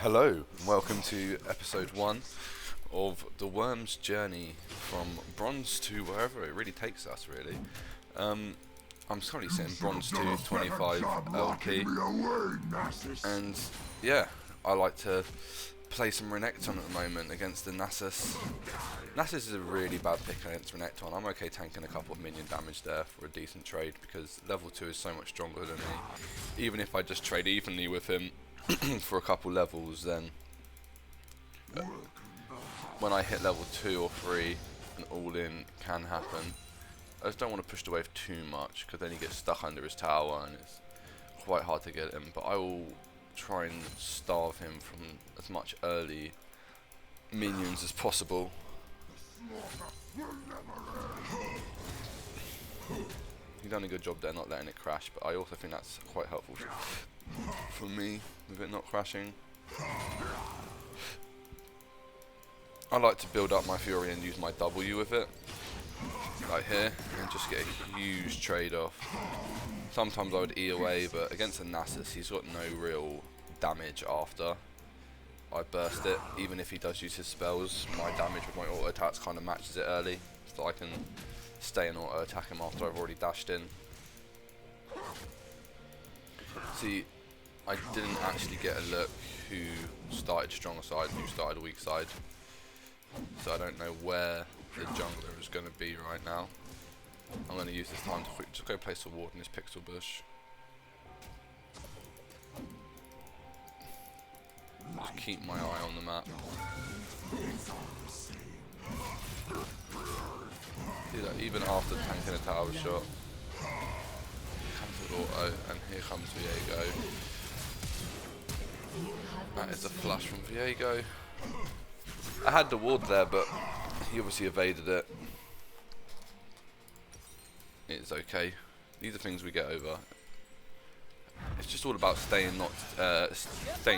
Hello, and welcome to episode 1 of the Worm's journey from bronze to wherever it really takes us, really. I'm currently sitting bronze to 25 LP, and yeah, I like to play some Renekton at the moment against the Nasus. Nasus is a really bad pick against Renekton. I'm okay tanking a couple of minion damage there for a decent trade because level 2 is so much stronger than me. Even if I just trade evenly with him for a couple levels, then when I hit level 2 or 3, an all-in can happen. I just don't want to push the wave too much because then he gets stuck under his tower and it's quite hard to get him, but I will try and starve him from as much early minions as possible. He's done a good job there not letting it crash, but I also think that's quite helpful for me with it not crashing. I like to build up my Fury and use my W with it, like here, and just get a huge trade off. Sometimes I would E away, but against a Nasus, he's got no real damage after I burst it. Even if he does use his spells, my damage with my auto attacks kind of matches it early, so I can stay and auto attack him after I've already dashed in. See, I didn't actually get a look who started stronger side and who started weak side, so I don't know where the jungler is going to be right now. I'm going to use this time to just go place a ward in this pixel bush. Just keep my eye on the map. See that even after tanking a tower shot, cancelled auto, and here comes Viego. That is a flash from Viego. I had the ward there, but he obviously evaded it. It's okay. These are things we get over. It's just all about staying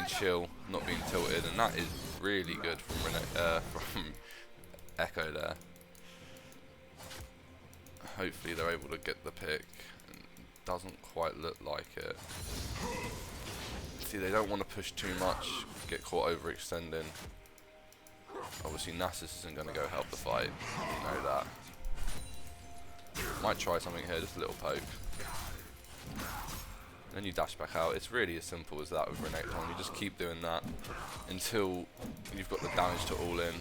chill, not being tilted, and that is really good from Echo there. Hopefully they're able to get the pick. Doesn't quite look like it. See, they don't want to push too much, get caught overextending. Obviously Nasus isn't going to go help the fight, you know that. Might try something here, just a little poke. Then you dash back out. It's really as simple as that with Renekton. You just keep doing that until you've got the damage to all in,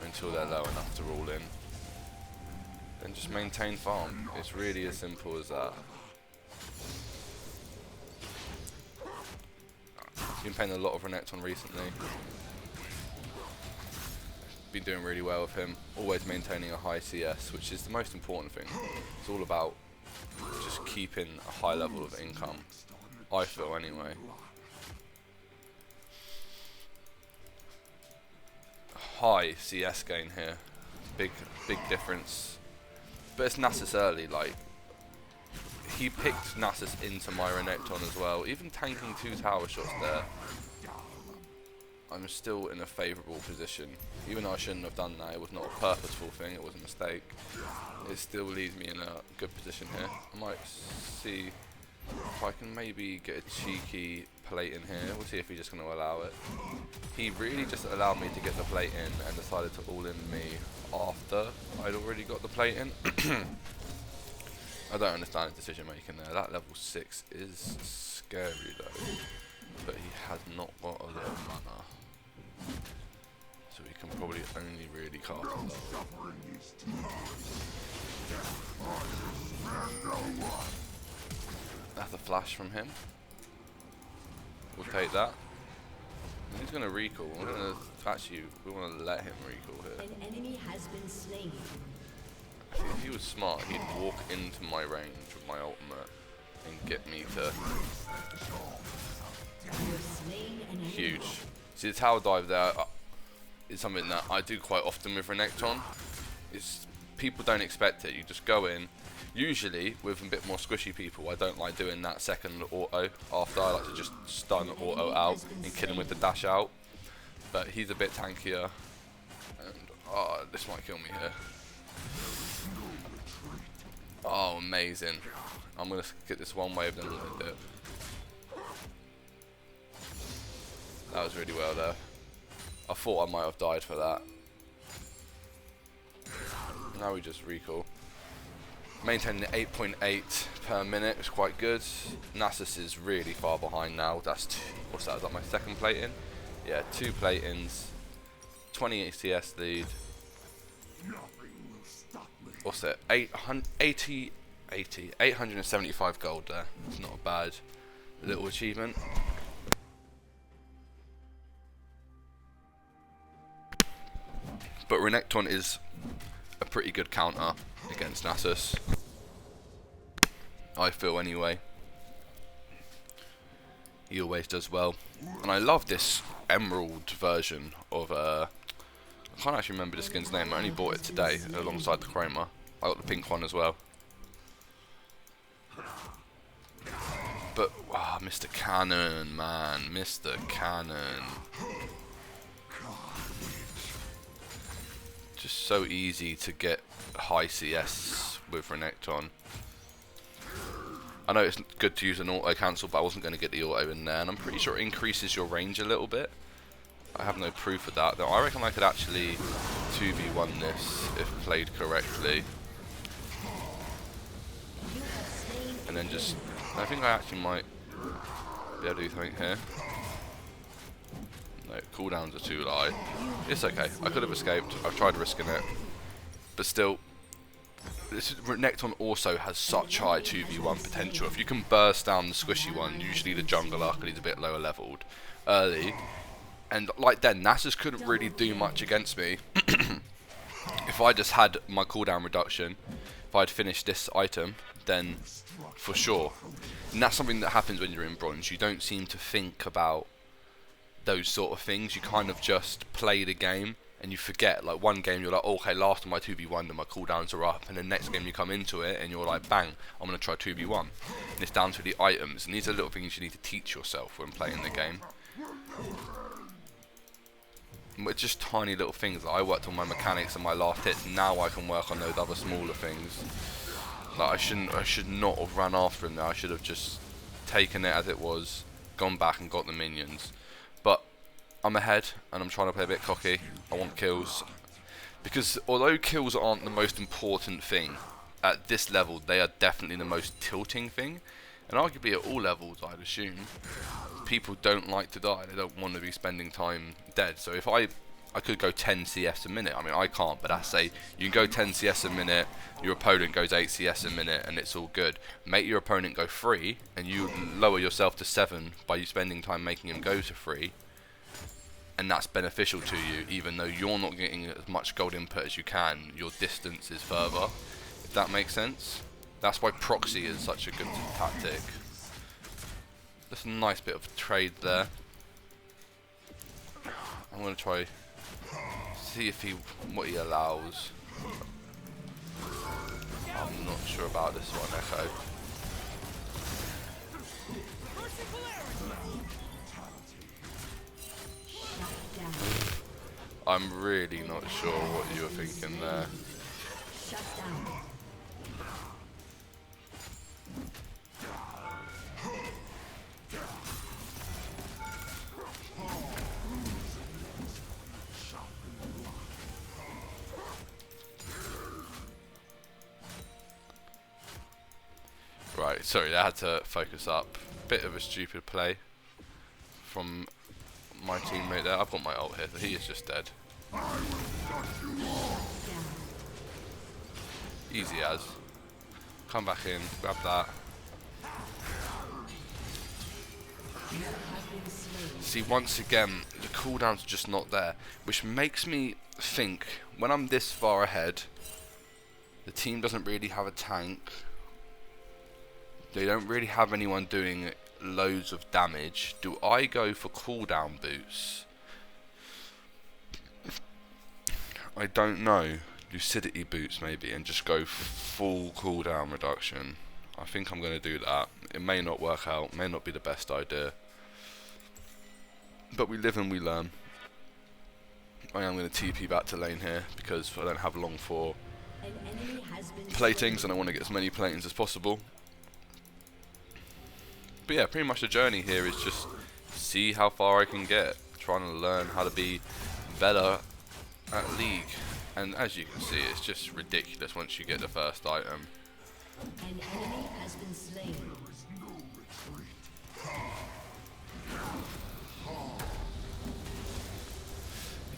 until they're low enough to all in. Then just maintain farm. It's really as simple as that. Been playing a lot of Renekton recently. Been doing really well with him. Always maintaining a high CS, which is the most important thing. It's all about just keeping a high level of income, I feel anyway. High CS gain here, big difference. But it's Nasus early, like he picked Nasus into my Renekton as well. Even tanking 2 tower shots there, I'm still in a favourable position. Even though I shouldn't have done that, it was not a purposeful thing, it was a mistake. It still leaves me in a good position here. I might see if I can maybe get a cheeky plate in here. We'll see if he's just going to allow it. He really just allowed me to get the plate in and decided to all in me after I'd already got the plate in. I don't understand his decision making there. That level 6 is scary though, but he has not got a lot of mana. So he can probably only really cast low. That's a flash from him. We'll take that. He's going to recall. We're going to actually, we want to let him recall here. An enemy has been slain. If he was smart, he'd walk into my range with my ultimate and get me to huge. See, the tower dive there is something that I do quite often with Renekton. People don't expect it. You just go in. Usually, with a bit more squishy people, I don't like doing that second auto after. I like to just stun auto out and kill him with the dash out. But he's a bit tankier, and this might kill me here. Oh, amazing. I'm going to get this one wave, then we'll do it. That was really well there. I thought I might have died for that. Now we just recall. Maintaining 8.8 per minute is quite good. Nasus is really far behind now. That's what's that? Is that my second plate in? Yeah, 2 plate-ins. 20 ACS lead. What's it? 875 gold there. It's not a bad little achievement. But Renekton is a pretty good counter against Nasus, I feel anyway. He always does well. And I love this emerald version of I can't actually remember the skin's name. I only bought it today alongside the chroma. I got the pink one as well. But wow, Mr. Cannon, man, Mr. Cannon. Just so easy to get high CS with Renekton. I know it's good to use an auto cancel, but I wasn't going to get the auto in there, and I'm pretty sure it increases your range a little bit. I have no proof of that, though. I reckon I could actually 2v1 this if played correctly. And then just, I think I actually might be able to do something here. No, cooldowns are too high. It's okay. I could have escaped. I've tried risking it. But still, Renekton also has such high 2v1 potential. If you can burst down the squishy one, usually the jungler, because he's a bit lower leveled, early. And like then, Nasus couldn't really do much against me. If I just had my cooldown reduction, if I'd finished this item, then for sure. And that's something that happens when you're in bronze. You don't seem to think about those sort of things. You kind of just play the game and you forget. Like one game you're like, oh, okay, last time I 2v1 and my cooldowns are up, and the next game you come into it and you're like, bang, I'm going to try 2v1. And it's down to the items, and these are little things you need to teach yourself when playing the game. It's just tiny little things. Like I worked on my mechanics and my last hits, now I can work on those other smaller things. Like I should not have run after him there. I should have just taken it as it was, gone back and got the minions. But I'm ahead and I'm trying to play a bit cocky. I want kills. Because although kills aren't the most important thing, at this level they are definitely the most tilting thing. And arguably at all levels, I'd assume, people don't like to die. They don't want to be spending time dead. So if I could go 10 CS a minute. I mean, I can't, but I say you can go 10 CS a minute, your opponent goes 8 CS a minute, and it's all good. Make your opponent go 3, and you lower yourself to 7 by you spending time making him go to 3. And that's beneficial to you, even though you're not getting as much gold input as you can. Your distance is further, if that makes sense. That's why proxy is such a good tactic. That's a nice bit of trade there. I'm going to try see if what he allows. I'm not sure about this one, Echo. I'm really not sure what you were thinking there. Right, sorry, I had to focus up. Bit of a stupid play from my teammate there. I've got my ult here, so he is just dead. Easy as. Come back in, grab that. See, once again, the cooldowns are just not there, which makes me think, when I'm this far ahead, the team doesn't really have a tank. They don't really have anyone doing loads of damage. Do I go for cooldown boots? I don't know. Lucidity boots maybe, and just go full cooldown reduction. I think I'm going to do that. It may not work out, may not be the best idea. But we live and we learn. I am going to TP back to lane here because I don't have long for platings and I want to get as many platings as possible. But yeah, pretty much the journey here is just see how far I can get. trying to learn how to be better at League. And as you can see, it's just ridiculous once you get the first item. An enemy has been slain.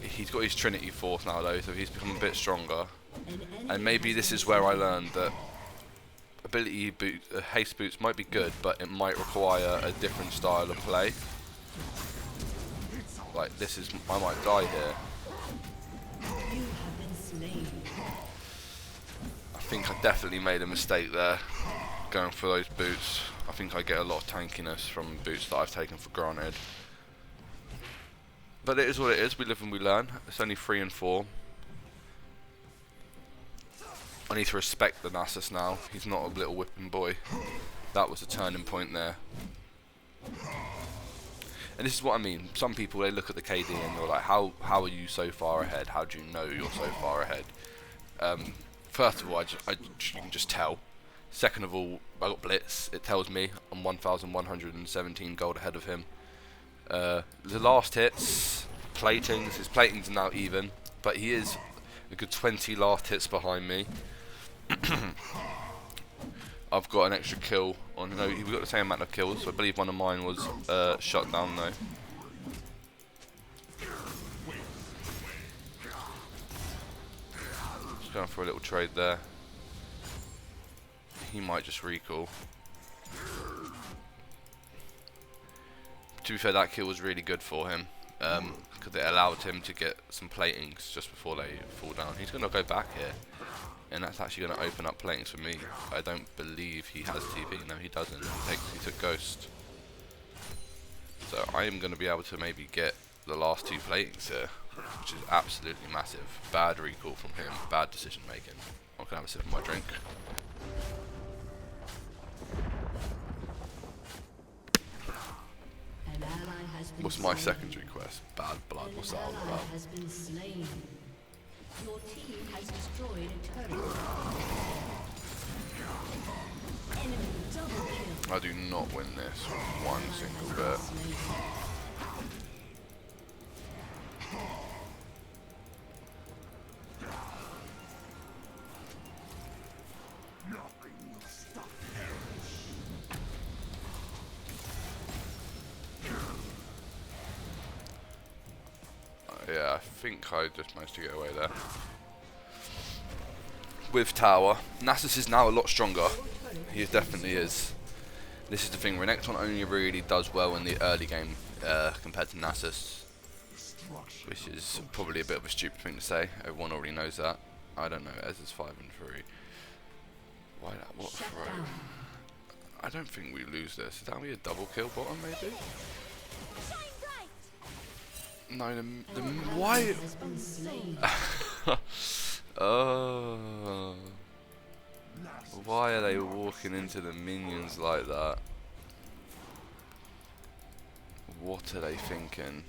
He's got his Trinity Force now though, so he's become a bit stronger. And maybe this is where I learned that ability haste boots might be good, but it might require a different style of play. Like this is, I might die here. You have been slain. I think I definitely made a mistake there, going for those boots. I think I get a lot of tankiness from boots that I've taken for granted. But it is what it is, we live and we learn. It's only 3 and 4. I need to respect the Nasus now. He's not a little whipping boy. That was a turning point there. And this is what I mean. Some people, they look at the KD and they're like, how are you so far ahead? How do you know you're so far ahead? First of all, you can just tell. Second of all, I got Blitz. It tells me I'm 1,117 gold ahead of him. The last hits, platings. His platings are now even, but he is a good 20 last hits behind me. I've got an extra kill on. No, we've got the same amount of kills. So I believe one of mine was shot down though. Just going for a little trade there. He might just recall. To be fair, that kill was really good for him, because it allowed him to get some platings just before they fall down. He's going to go back here, and that's actually going to open up platings for me. I don't believe he has TP. No, he doesn't. He took Ghost. So I am going to be able to maybe get the last 2 platings here, which is absolutely massive. Bad recall from him, bad decision making. I'm going to have a sip of my drink. What's my secondary quest? Bad blood. What's that all about? Your team has destroyed a turret. Enemy double kill. I do not win this one single bit. Yeah, I think I just managed to get away there. With tower, Nasus is now a lot stronger. He definitely is. This is the thing, Renekton only really does well in the early game compared to Nasus. Which is probably a bit of a stupid thing to say. Everyone already knows that. I don't know, Ez is 5 and 3. Why that? What throw? I don't think we lose this. Is that going to be a double kill bottom maybe? No, why? Oh, why are they walking into the minions like that? What are they thinking?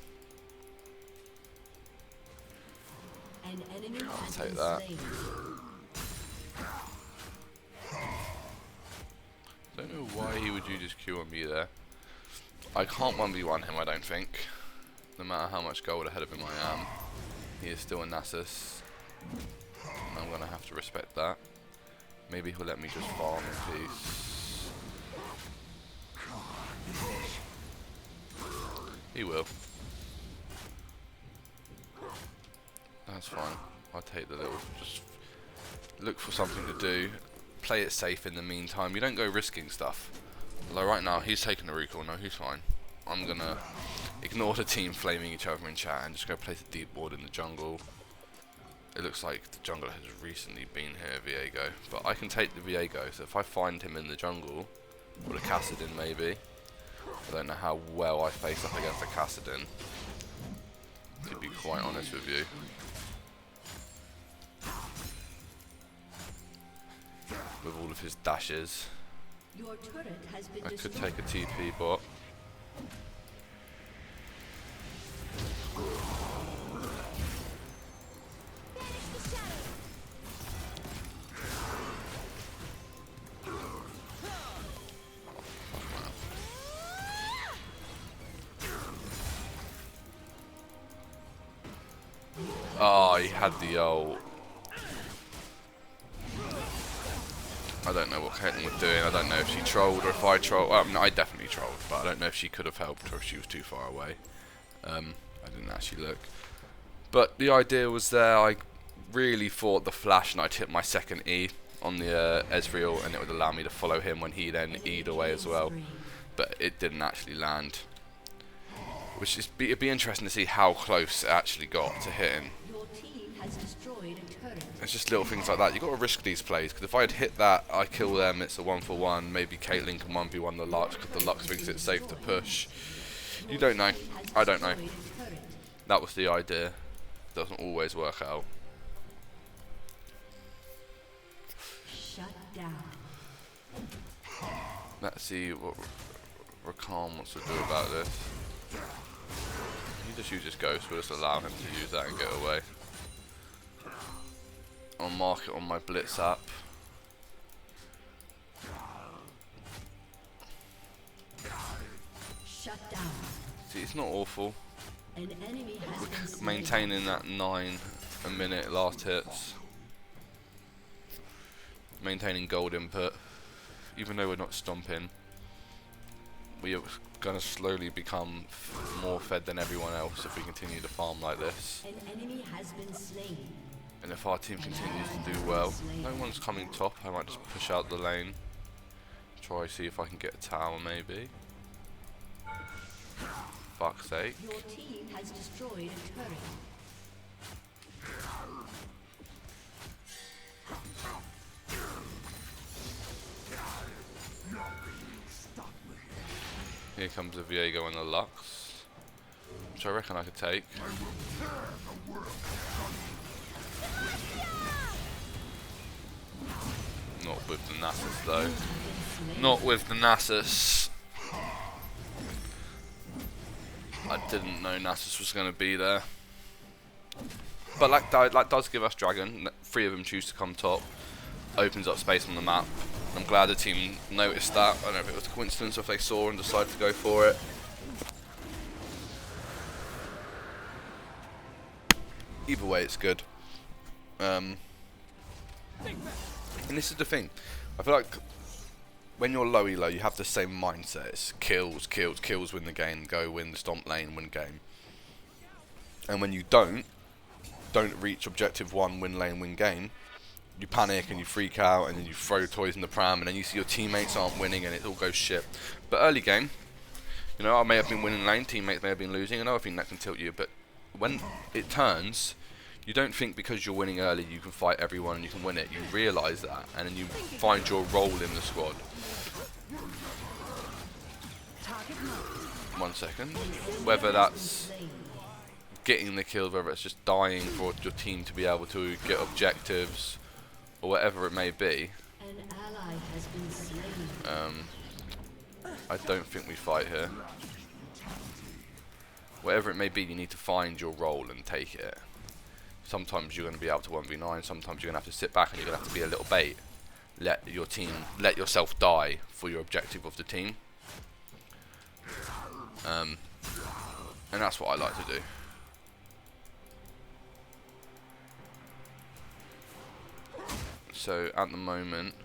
I'll take that. Don't know why he would just Q on me there. I can't 1v1 him, I don't think. No matter how much gold ahead of him I am, he is still a Nasus, and I'm gonna have to respect that. Maybe he'll let me just farm in peace. He will. That's fine. I'll take the little, just look for something to do. Play it safe in the meantime. You don't go risking stuff. Like right now, he's taking a recall. No, he's fine. I'm gonna ignore the team flaming each other in chat and just go place a deep ward in the jungle. It looks like the jungler has recently been here, Viego, but I can take the Viego, so if I find him in the jungle, or the Kassadin maybe, I don't know how well I face up against the Kassadin, to be quite honest with you. With all of his dashes, Your turret has been I could destroyed. take a TP bot. Oh, he had the old... I don't know what Caitlyn was doing. I don't know if she trolled or if I trolled. Well, no, I definitely trolled, but I don't know if she could have helped or if she was too far away. I didn't actually look. But the idea was there. I really thought the flash, and I'd hit my second E on the Ezreal, and it would allow me to follow him when he then E'd away as well. But it didn't actually land. Which is it'd be interesting to see how close it actually got to hitting. Your team has destroyed a turret. It's just little things like that. You've got to risk these plays, because if I had hit that, I kill them, it's a 1-for-1. Maybe Caitlyn can 1v1 the Lux, because the Lux thinks it's safe to push. You don't know. I don't know. That was the idea. Doesn't always work out. Shut down. Let's see what Rakan wants to do about this. He just uses Ghost, we'll just allow him to use that and get away. I'll mark it on my Blitz app. Shut down. See, it's not awful. An enemy has been slain. Maintaining that 9 a minute last hits. Maintaining gold input. Even though we're not stomping, we are going to slowly become more fed than everyone else if we continue to farm like this. An enemy has been slain. And if our team continues to do well, no one's coming top, I might just push out the lane. Try see if I can get a tower maybe. Fuck's sake. Your team has destroyed a turret. Here comes the Viego and the Lux, which I reckon I could take. Not with the Nasus though. Not with the Nasus. I didn't know Nasus was going to be there. But that does give us Dragon. 3 of them choose to come top. Opens up space on the map. I'm glad the team noticed that. I don't know if it was a coincidence or if they saw and decided to go for it. Either way, it's good. And this is the thing. I feel like when you're low elo, you have the same mindset. It's kills, kills, kills, win the game, go win the stomp lane, win game. And when you don't reach objective 1, win lane, win game, you panic and you freak out and then you throw toys in the pram and then you see your teammates aren't winning and it all goes shit. But early game, you know, I may have been winning lane, teammates may have been losing, another thing that can tilt you, but when it turns, you don't think because you're winning early you can fight everyone and you can win it. You realise that and then you find your role in the squad. 1 second. Whether that's getting the kill, whether it's just dying for your team to be able to get objectives, or whatever it may be. An ally has been slain. I don't think we fight here. Whatever it may be, you need to find your role and take it. Sometimes you're going to be able to 1v9, sometimes you're going to have to sit back and you're going to have to be a little bait. Let yourself die for your objective of the team. And that's what I like to do. So at the moment,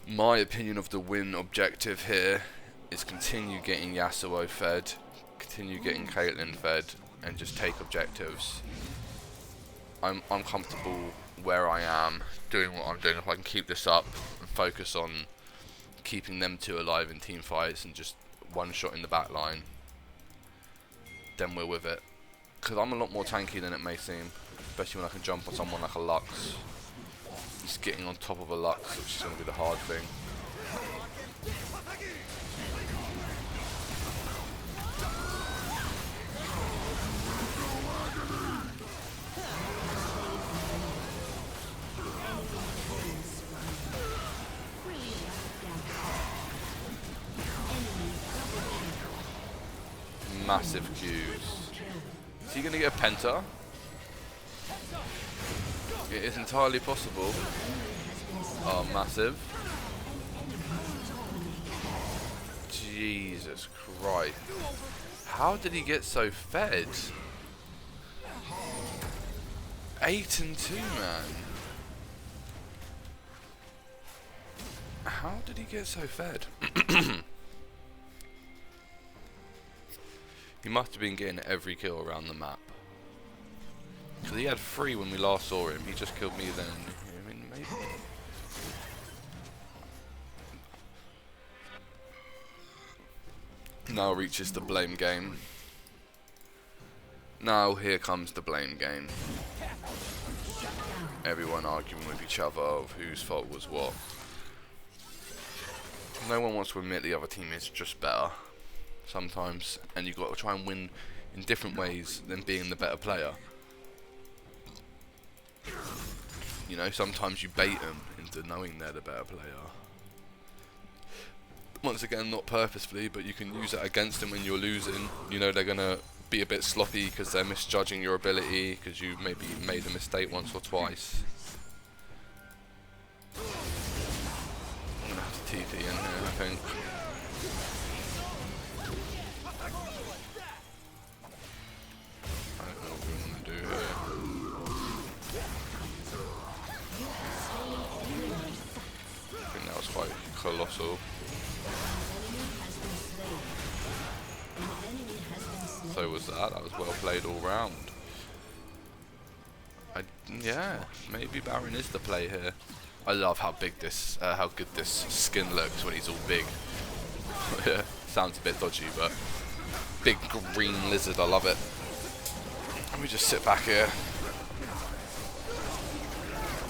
my opinion of the win objective here is continue getting Yasuo fed, continue getting Caitlyn fed, and just take objectives. I'm comfortable where I am, doing what I'm doing. If I can keep this up and focus on keeping them 2 alive in team fights and just one shot in the back line, then we're with it. Because I'm a lot more tanky than it may seem, especially when I can jump on someone like a Lux. Just getting on top of a Lux, which is going to be the hard thing. Massive Qs. Is he going to get a penta? It is entirely possible. Oh, massive. Jesus Christ. How did he get so fed? 8-2, man. How did he get so fed? He must have been getting every kill around the map. Because he had 3 when we last saw him. He just killed me then. I mean, maybe. Now reaches the blame game. Now here comes the blame game. Everyone arguing with each other of whose fault was what. No one wants to admit the other team is just better sometimes, and you've got to try and win in different ways than being the better player. You know, sometimes you bait them into knowing they're the better player. Once again, not purposefully, but you can use that against them when you're losing. You know they're going to be a bit sloppy because they're misjudging your ability because you maybe made a mistake once or twice. I'm going to have to TP in here, I think. I don't know what we're going to do here. I think that was quite colossal. So was that. That was well played all round. Yeah, maybe Baron is the play here. I love how big this, how good this skin looks when he's all big. Sounds a bit dodgy, but big green lizard. I love it. Let me just sit back here.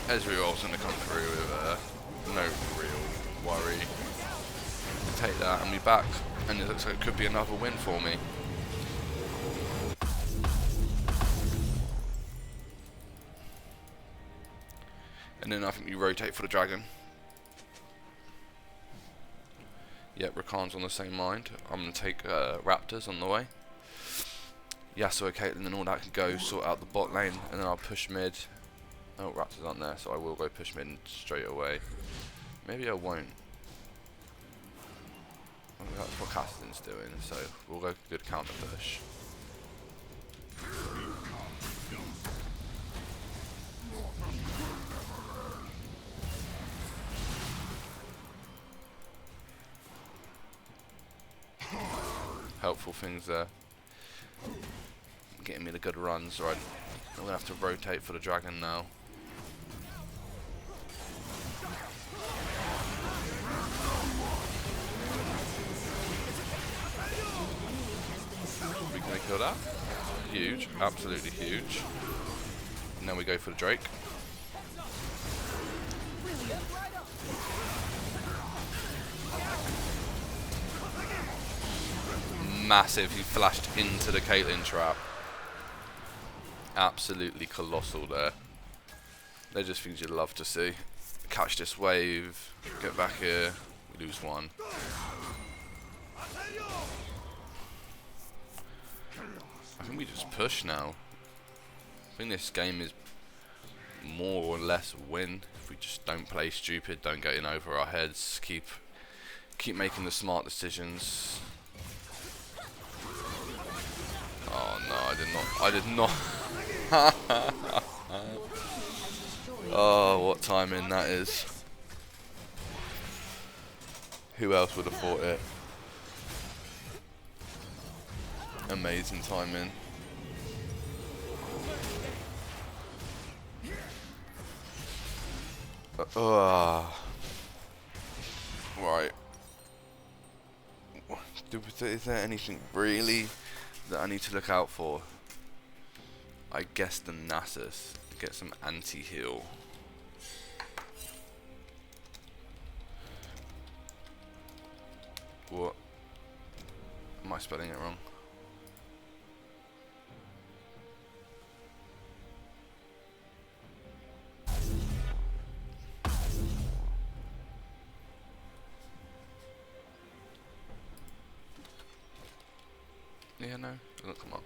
Ezreal's gonna come through with no real worry. Take that and be back, and it looks like it could be another win for me. And then I think we rotate for the dragon. Yep, Rakan's on the same mind. I'm going to take Raptors on the way. Yasuo, Caitlyn and all that can go sort out the bot lane, and then I'll push mid. Oh, Raptors aren't there, so I will go push mid straight away. Maybe I won't. Well, that's what Cassidy's doing, so we'll go good counter push. Helpful things there. Getting me the good runs, right? I'm gonna have to rotate for the dragon now. Are we gonna kill that? Huge, absolutely huge. And then we go for the Drake. Massive, he flashed into the Caitlyn trap. Absolutely colossal there. They're just things you'd love to see. Catch this wave, get back here, we lose one. I think we just push now. I think this game is more or less a win if we just don't play stupid, don't get in over our heads, keep making the smart decisions. Oh no, I did not. Oh, what timing that is. Who else would have thought it? Amazing timing. Right. Is there anything really that I need to look out for? I guess the Nasus. Get some anti-heal. What? Am I spelling it wrong? Yeah, no, doesn't come up.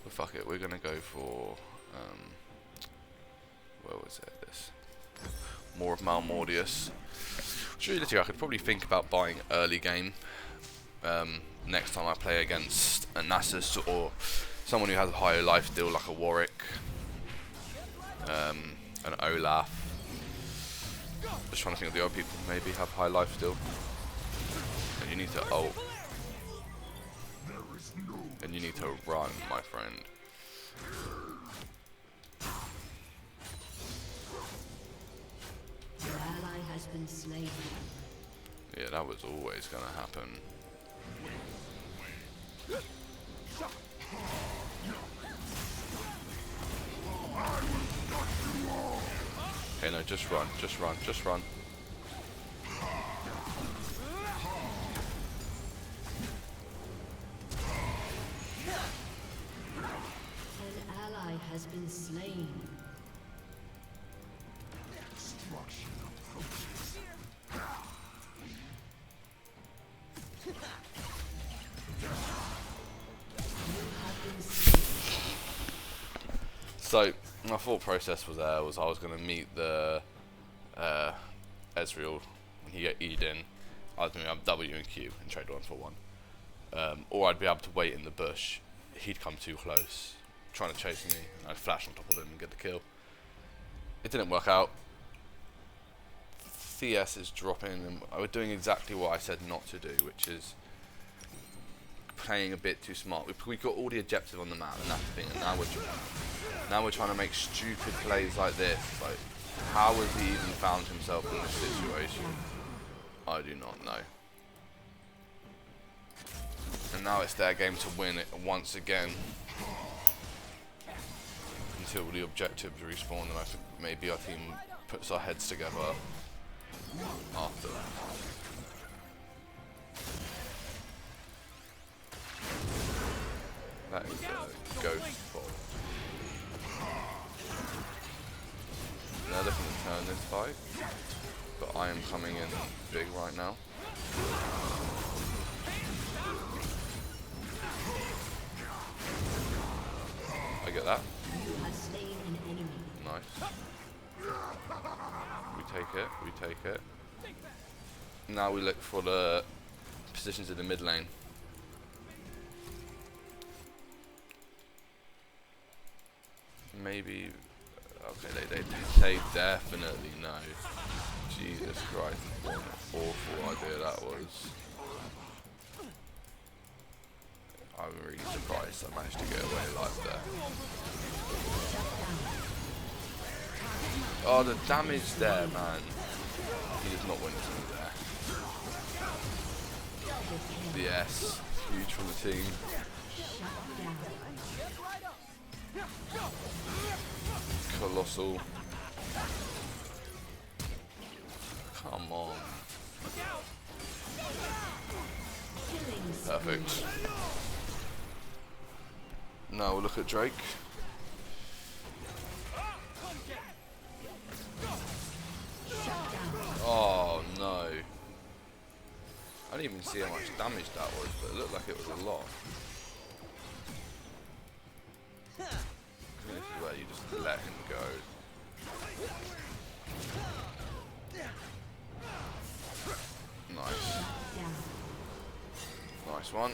But fuck it, we're gonna go for where was it? This more of Malmortius. Truly, I could probably think about buying early game next time I play against a Nasus or someone who has a higher life steal like a Warwick. an Olaf. Just trying to think of the other people maybe have high life still. And you need to ult. And you need to run, my friend. Your ally has been slain. Yeah, that was always going to happen. Okay, no, just run, just run, just run. An ally has been slain. So my thought process was I was going to meet the Ezreal when he get E'd in. I was going to have W and Q and trade 1-for-1. Or I'd be able to wait in the bush. He'd come too close, trying to chase me, and I'd flash on top of him and get the kill. It didn't work out. CS is dropping, and I was doing exactly what I said not to do, which is playing a bit too smart. We got all the objectives on the map, and that's the thing. And now we're trying to make stupid plays like this. Like, how has he even found himself in this situation? I do not know. And now it's their game to win it once again. Until the objectives respawn, and I think maybe our team puts our heads together after that. That is a ghost ball. They're looking to turn this fight, but I am coming in big right now. I get that. Nice. We take it, we take it. Now we look for the positions in the mid lane. Maybe, okay, they definitely know. Jesus Christ, what an awful idea that was. I'm really surprised I managed to get away like that. Oh, the damage there, man. He does not win to me there. Yes, huge from the team. Colossal. Come on. Perfect. Now we'll look at Drake. Oh no. I didn't even see how much damage that was, but it looked like it was a lot. This is where you just let him go. Nice. Nice one.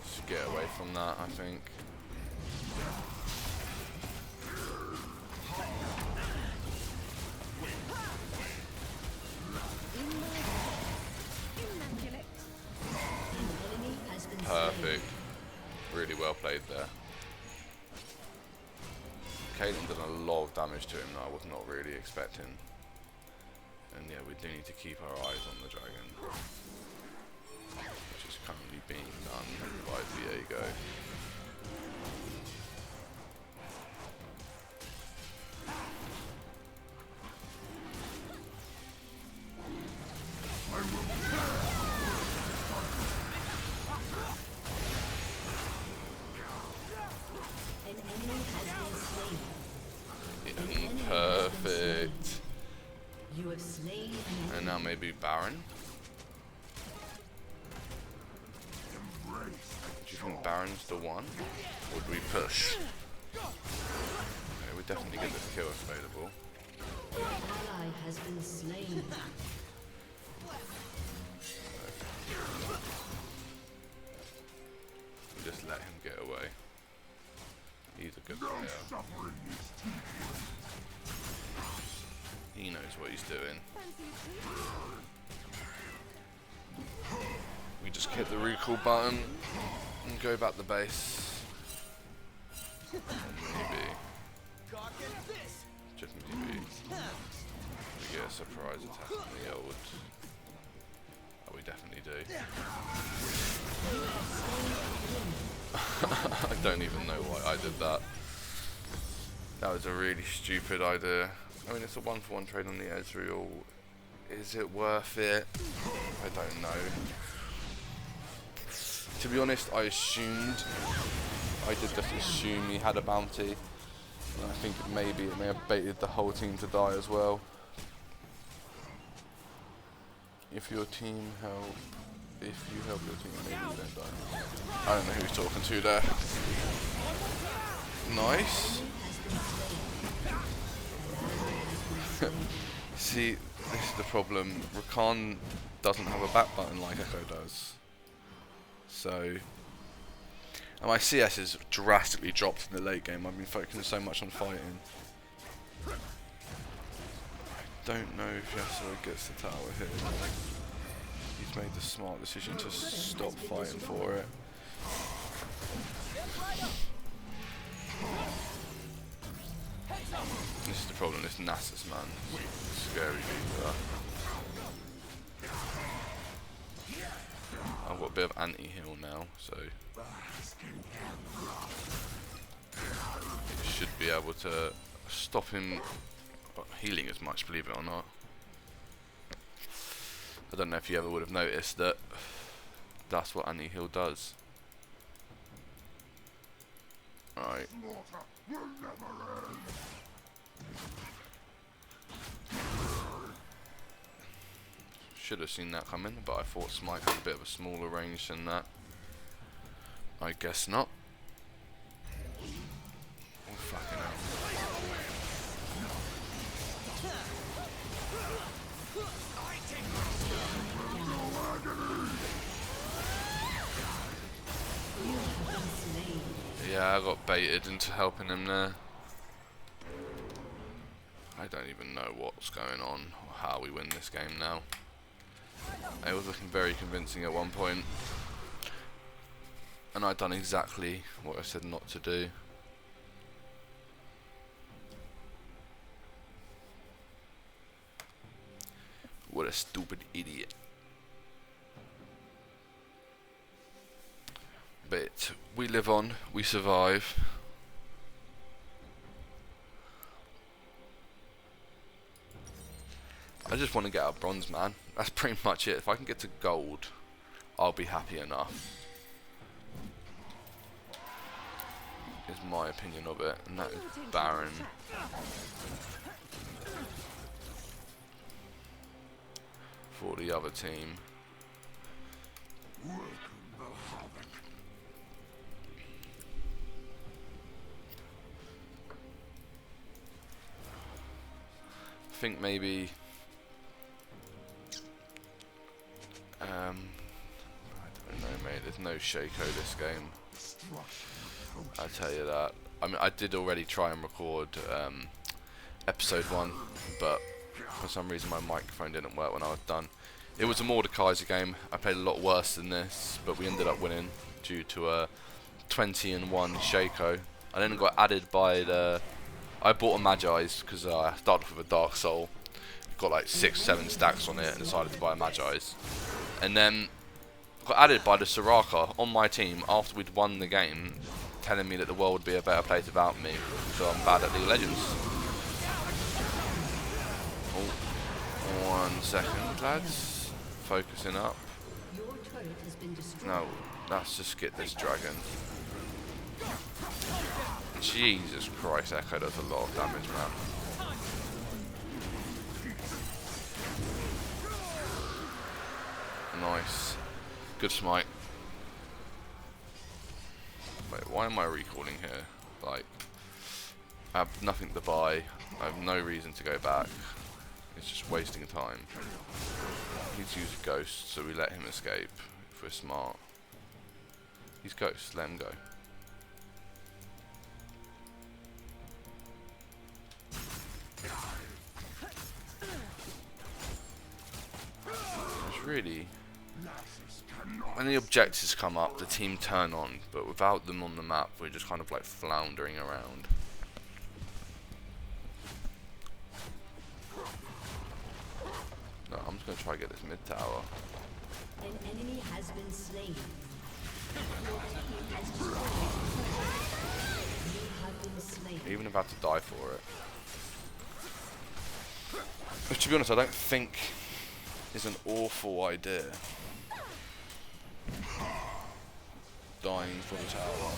Just get away from that, I think. Perfect. Really well played there. Caitlyn did a lot of damage to him that I was not really expecting. And yeah, we do need to keep our eyes on the dragon, which is currently being done by Viego. Perfect. You have slain And now maybe Baron. Do you think Baron's the one? Or do we push? Okay, we're definitely get this kill if available. An ally has been slain. We just let him get away. He's a good player. He knows what he's doing. We just hit the recall button and go back to base. Maybe. Just maybe. We get a surprise attack on the old. Oh, we definitely do. I don't even know why I did that. That was a really stupid idea. I mean, it's a 1-for-1 trade on the Ezreal. Is it worth it? I don't know. To be honest, I did just assume he had a bounty. And I think it may have baited the whole team to die as well. If your team help, if you help your team, maybe you don't die. I don't know who he's talking to there. Nice. See, this is the problem. Rakan doesn't have a back button like Echo does. So, and my CS has drastically dropped in the late game. I've been focusing so much on fighting. I don't know if Yasuo gets the tower here. He's made the smart decision to stop fighting for it. This is the problem, this Nasus man. Scary Reaper. I've got a bit of anti-heal now, so it should be able to stop him healing as much, believe it or not. I don't know if you ever would have noticed that that's what anti-heal does. Alright. Should have seen that coming, but I thought Smite had a bit of a smaller range than that. I guess not. Oh, fucking hell. Yeah, I got baited into helping him there. I don't even know what's going on or how we win this game now. It was looking very convincing at one point, and I'd done exactly what I said not to do. What a stupid idiot. But we live on, we survive. I just want to get out bronze, man. That's pretty much it. If I can get to gold, I'll be happy enough. Is my opinion of it, and that is Baron. For the other team. I think maybe I don't know, mate. There's no Shaco this game. I tell you that. I mean, I did already try and record episode 1, but for some reason my microphone didn't work when I was done. It was a Mordekaiser game. I played a lot worse than this, but we ended up winning due to a 20-1 Shaco. I then got added by the. I bought a Magi's because I started with a Dark Soul. Got like 6-7 stacks on it and decided to buy a Magi's. And then got added by the Soraka on my team after we'd won the game, telling me that the world would be a better place without me, so I'm bad at League of Legends. Oh, 1 second, lads. Focusing up. No, let's just get this dragon. Jesus Christ, Echo does a lot of damage, man. Nice. Good smite. Wait, why am I recalling here? Like, I have nothing to buy. I have no reason to go back. It's just wasting time. He needs to use a ghost, so we let him escape if we're smart. He's ghost, let him go. It's really... when the objectives come up, the team turn on, but without them on the map, we're just kind of like floundering around. No, I'm just going to try to get this mid tower. An enemy has been slain. Your team has destroyed. You have been slain. Even if I had to die for it. Which, to be honest, I don't think is an awful idea. Dying for the tower.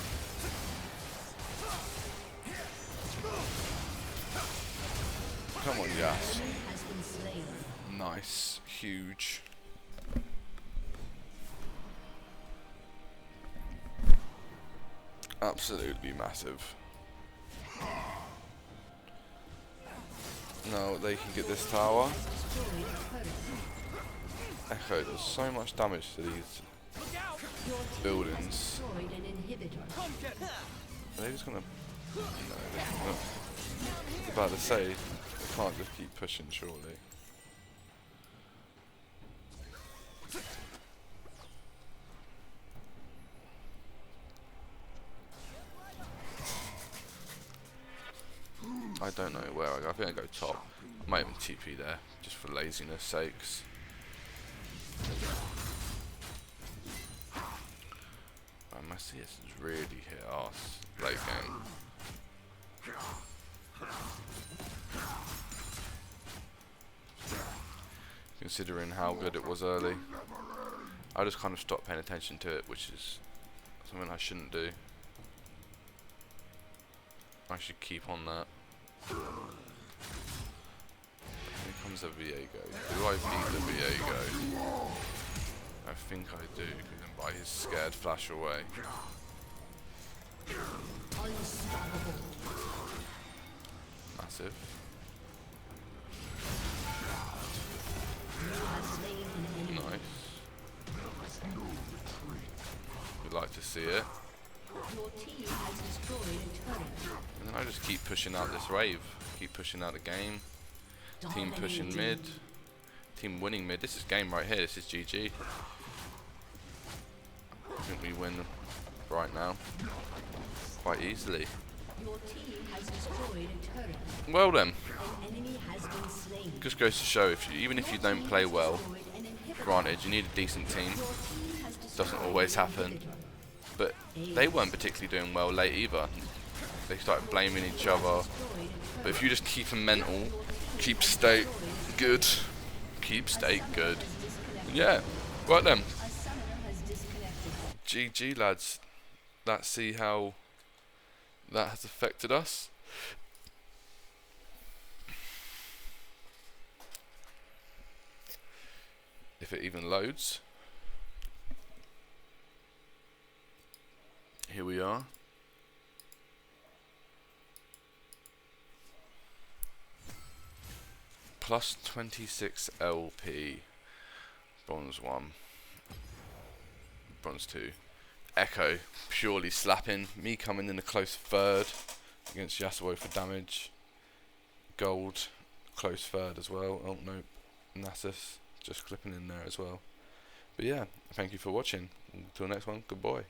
Come on, yes. Has been slain. Nice. Huge. Absolutely massive. No, they can get this tower. Echo does so much damage to these buildings. Are they just gonna... no, they're not. I was about to say, they can't just keep pushing, surely. I don't know where I go. I think I go top. Might even TP there, just for laziness sakes. My CS has really hit us late game. Considering how good it was early, I just kind of stopped paying attention to it, which is something I shouldn't do. I should keep on that. Here comes a Viego. Do I beat the Viego? I think I do, by his scared flash away. Massive. Nice. We'd like to see it. And then I just keep pushing out this wave. Keep pushing out the game. Team pushing mid. Team winning mid. This is game right here. This is GG. I think we win right now quite easily. Well then, just goes to show, even if you don't play well, granted you need a decent team, doesn't always happen, but they weren't particularly doing well late either. They started blaming each other, but if you just keep them mental, keep state good, yeah, right then. GG lads, let's see how that has affected us. If it even loads. Here we are. Plus 26 LP. Bronze 1. Bronze 2. Echo purely slapping. Me coming in a close third against Yasuo for damage. Gold close third as well. Oh no, Nasus just clipping in there as well. But yeah, thank you for watching. Until next one, good boy.